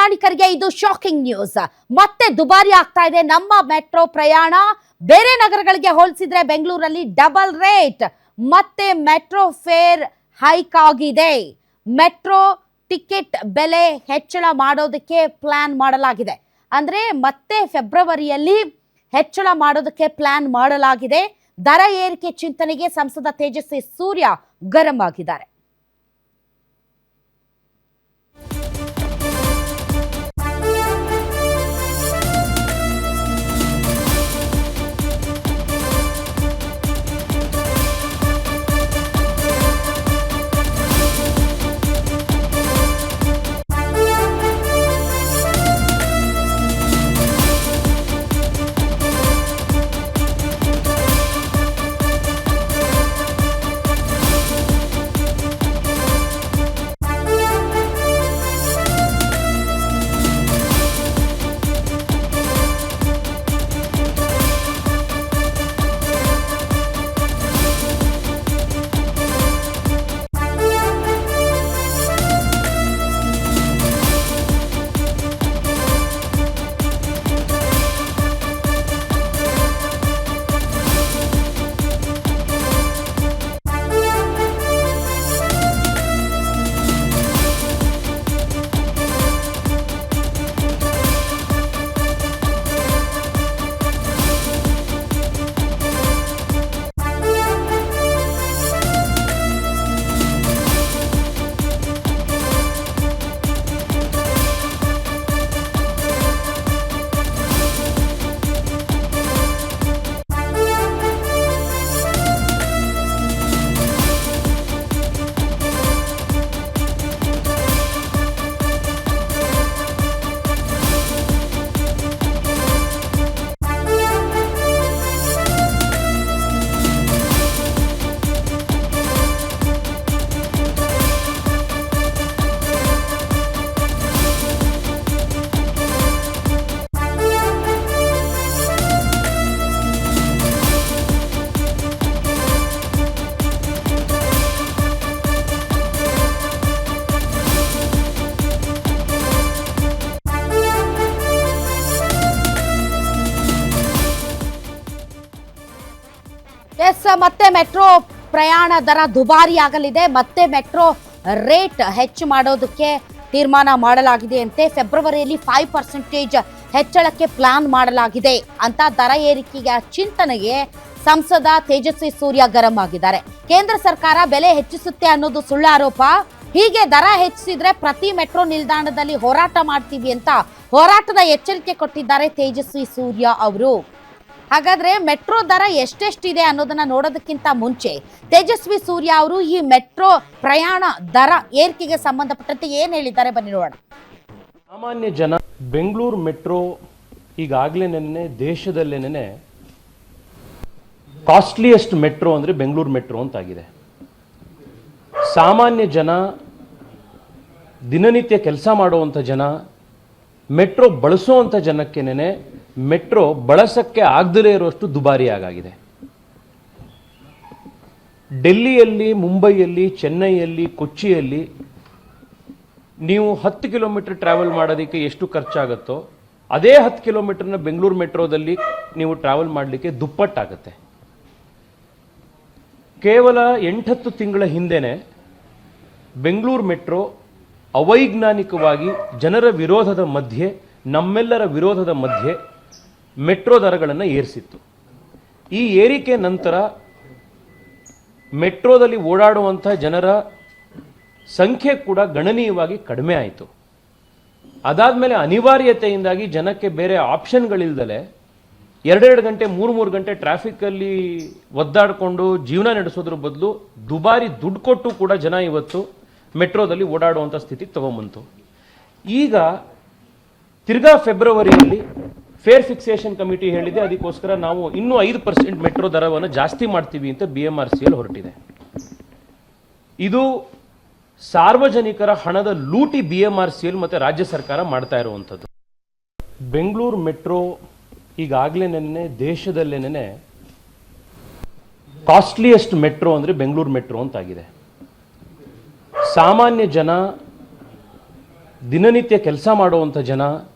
ಪ್ರಯಾಣಿಕರಿಗೆ ಇದು shocking news. ಮತ್ತೆ ದುಬಾರಿ ಆಗ್ತಾ ಇದೆ ನಮ್ಮ ಮೆಟ್ರೋ ಪ್ರಯಾಣ. ಬೇರೆ ನಗರಗಳಿಗೆ ಹೋಲಿಸಿದ್ರೆ ಬೆಂಗಳೂರಲ್ಲಿ ಡಬಲ್ ರೇಟ್. ಮತ್ತೆ ಮೆಟ್ರೋ ಫೇರ್ ಹೈಕ್ ಆಗಿದೆ. ಮೆಟ್ರೋ ಟಿಕೆಟ್ ಬೆಲೆ ಹೆಚ್ಚಳ ಮಾಡೋದಕ್ಕೆ ಪ್ಲಾನ್ ಮಾಡಲಾಗಿದೆ. ಅಂದ್ರೆ ಮತ್ತೆ ಫೆಬ್ರವರಿಯಲ್ಲಿ ಹೆಚ್ಚಳ ಮಾಡೋದಕ್ಕೆ ಪ್ಲಾನ್ ಮಾಡಲಾಗಿದೆ. ದರ ಏರಿಕೆ ಚಿಂತನೆಗೆ ಸಂಸದ ತೇಜಸ್ವಿ ಸೂರ್ಯ ಗರಂ ಆಗಿದ್ದಾರೆ. ಮತ್ತೆ ಮೆಟ್ರೋ ಪ್ರಯಾಣ ದರ ದುಬಾರಿ ಆಗಲಿದೆ. ಮತ್ತೆ ಮೆಟ್ರೋ ರೇಟ್ ಹೆಚ್ಚು ಮಾಡೋದಕ್ಕೆ ತೀರ್ಮಾನ ಮಾಡಲಾಗಿದೆ ಅಂತೆ. ಫೆಬ್ರವರಿಯಲ್ಲಿ 5% ಹೆಚ್ಚಳಕ್ಕೆ ಪ್ಲಾನ್ ಮಾಡಲಾಗಿದೆ ಅಂತ ದರ ಏರಿಕೆಯ ಚಿಂತನೆಗೆ ಸಂಸದ ತೇಜಸ್ವಿ ಸೂರ್ಯ ಗರಂ ಆಗಿದ್ದಾರೆ. ಕೇಂದ್ರ ಸರ್ಕಾರ ಬೆಲೆ ಹೆಚ್ಚಿಸುತ್ತೆ ಅನ್ನೋದು ಸುಳ್ಳು ಆರೋಪ. ಹೀಗೆ ದರ ಹೆಚ್ಚಿಸಿದ್ರೆ ಪ್ರತಿ ಮೆಟ್ರೋ ನಿಲ್ದಾಣದಲ್ಲಿ ಹೋರಾಟ ಮಾಡ್ತೀವಿ ಅಂತ ಹೋರಾಟದ ಎಚ್ಚರಿಕೆ ಕೊಟ್ಟಿದ್ದಾರೆ ತೇಜಸ್ವಿ ಸೂರ್ಯ ಅವರು. ಹಾಗಾದ್ರೆ ಮೆಟ್ರೋ ದರ ಎಷ್ಟೆಷ್ಟಿದೆ ಅನ್ನೋದನ್ನ ನೋಡೋದಕ್ಕಿಂತ ಮುಂಚೆ ತೇಜಸ್ವಿ ಸೂರ್ಯ ಅವರು ಈ ಮೆಟ್ರೋ ಪ್ರಯಾಣ ದರ ಏರಿಕೆಗೆ ಸಂಬಂಧಪಟ್ಟಂತೆ ಏನ್ ಹೇಳಿದ್ದಾರೆ ಬನ್ನಿ ನೋಡೋಣ. ಸಾಮಾನ್ಯ ಜನ ಬೆಂಗಳೂರು ಮೆಟ್ರೋ ಈಗಾಗಲೇ ದೇಶದಲ್ಲೇನೆ ಕಾಸ್ಟ್ಲಿಯೆಸ್ಟ್ ಮೆಟ್ರೋ ಅಂದ್ರೆ ಬೆಂಗಳೂರು ಮೆಟ್ರೋ ಅಂತಾಗಿದೆ. ಸಾಮಾನ್ಯ ಜನ, ದಿನನಿತ್ಯ ಕೆಲಸ ಮಾಡುವಂಥ ಜನ, ಮೆಟ್ರೋ ಬಳಸುವಂಥ ಜನಕ್ಕೇನೆ ಮೆಟ್ರೋ ಬಳಸಕ್ಕೆ ಆಗದಲೇ ಇರುವಷ್ಟು ದುಬಾರಿ ಆಗಿದೆ. ಡೆಲ್ಲಿಯಲ್ಲಿ, ಮುಂಬೈಯಲ್ಲಿ, ಚೆನ್ನೈಯಲ್ಲಿ, ಕೊಚ್ಚಿಯಲ್ಲಿ ನೀವು 10 ಕಿಲೋಮೀಟರ್ ಟ್ರಾವೆಲ್ ಮಾಡೋದಕ್ಕೆ ಎಷ್ಟು ಖರ್ಚಾಗುತ್ತೋ ಅದೇ 10 ಕಿಲೋಮೀಟರ್ನ ಬೆಂಗಳೂರು ಮೆಟ್ರೋದಲ್ಲಿ ನೀವು ಟ್ರಾವೆಲ್ ಮಾಡಲಿಕ್ಕೆ ದುಪ್ಪಟ್ಟಾಗುತ್ತೆ. ಕೇವಲ 8-10 ತಿಂಗಳ ಹಿಂದೆನೆ ಬೆಂಗಳೂರು ಮೆಟ್ರೋ ಅವೈಜ್ಞಾನಿಕವಾಗಿ ಜನರ ವಿರೋಧದ ಮಧ್ಯೆ, ನಮ್ಮೆಲ್ಲರ ವಿರೋಧದ ಮಧ್ಯೆ ಮೆಟ್ರೋ ದರಗಳನ್ನು ಏರಿಸಿತ್ತು. ಈ ಏರಿಕೆ ನಂತರ ಮೆಟ್ರೋದಲ್ಲಿ ಓಡಾಡುವಂಥ ಜನರ ಸಂಖ್ಯೆ ಕೂಡ ಗಣನೀಯವಾಗಿ ಕಡಿಮೆ ಆಯಿತು. ಅದಾದಮೇಲೆ ಅನಿವಾರ್ಯತೆಯಿಂದಾಗಿ ಜನಕ್ಕೆ ಬೇರೆ ಆಪ್ಷನ್ಗಳಿಲ್ದಲೆ 2 ಗಂಟೆ 3 ಗಂಟೆ ಟ್ರಾಫಿಕ್ಕಲ್ಲಿ ಒದ್ದಾಡಿಕೊಂಡು ಜೀವನ ನಡೆಸೋದ್ರ ಬದಲು ದುಬಾರಿ ದುಡ್ಡು ಕೊಟ್ಟು ಕೂಡ ಜನ ಇವತ್ತು ಮೆಟ್ರೋದಲ್ಲಿ ಓಡಾಡುವಂಥ ಸ್ಥಿತಿಗೆ ತಗೊಂಬಂತು. ಈಗ ತಿರ್ಗಾ ಫೆಬ್ರವರಿಯಲ್ಲಿ ಫೇರ್ ಫಿಕ್ಸೇಷನ್ ಕಮಿಟಿ ಹೇಳಿದೆ, ಅದಕ್ಕೋಸ್ಕರ ನಾವು ಇನ್ನೂ 5% ಮೆಟ್ರೋ ದರವನ್ನು ಜಾಸ್ತಿ ಮಾಡ್ತೀವಿ ಅಂತ BMRCL ಹೊರಟಿದೆ. ಇದು ಸಾರ್ವಜನಿಕರ ಹಣದ ಲೂಟಿ BMRCL ಮತ್ತೆ ರಾಜ್ಯ ಸರ್ಕಾರ ಮಾಡ್ತಾ ಇರುವಂಥದ್ದು. ಬೆಂಗಳೂರು ಮೆಟ್ರೋ ಈಗಾಗಲೇ ದೇಶದಲ್ಲೇನೆ ಕಾಸ್ಟ್ಲಿಯೆಸ್ಟ್ ಮೆಟ್ರೋ ಅಂದರೆ ಬೆಂಗಳೂರು ಮೆಟ್ರೋ ಅಂತಾಗಿದೆ. ಸಾಮಾನ್ಯ ಜನ, ದಿನನಿತ್ಯ ಕೆಲಸ ಮಾಡುವಂಥ ಜನ,